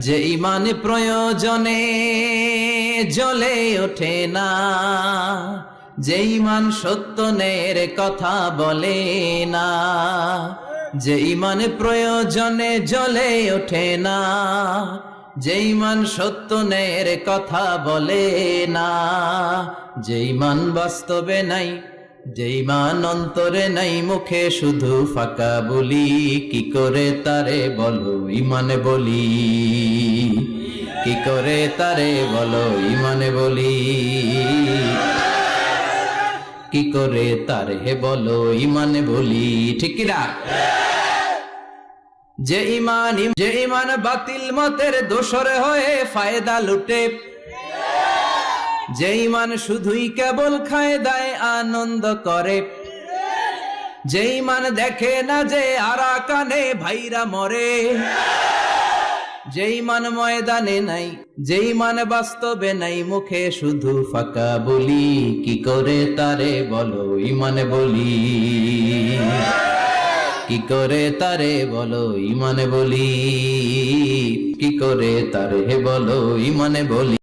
যে ইমান প্রয়োজনে জ্বলে ওঠে না, যে ইমান সত্যনের কথা বলে না, যে ইমান প্রয়োজনে জ্বলে ওঠে না, যে ইমান সত্যনের কথা বলে না, যে ইমান বাস্তবে নাই, যে ইমান অন্তরে নাই, মুখে শুধু ফাঁকা বলি, কি করে তারে বলো ইমানে বলি, কি করে তারে বলো ইমানে বলি, কি করে তারে বলো ইমানে বলি, ঠিক কিনা? যে ইমান বাতিল মতের দোসর হয়ে ফায়দা লুটে, যে ইমান শুধুই কেবল খায় দায় আনন্দ করে, যে ইমান দেখে না যে আরাকানে ভাইরা মরে, যে ইমান ময়দানে নাই, যে ইমান বাস্তবে নাই, মুখে শুধু ফাঁকা বলি, কি করে তারে বলো ইমানে বলি, কি করে তারে বলো ইমানে বলি, কি করে তারে বলো ইমানে বলি।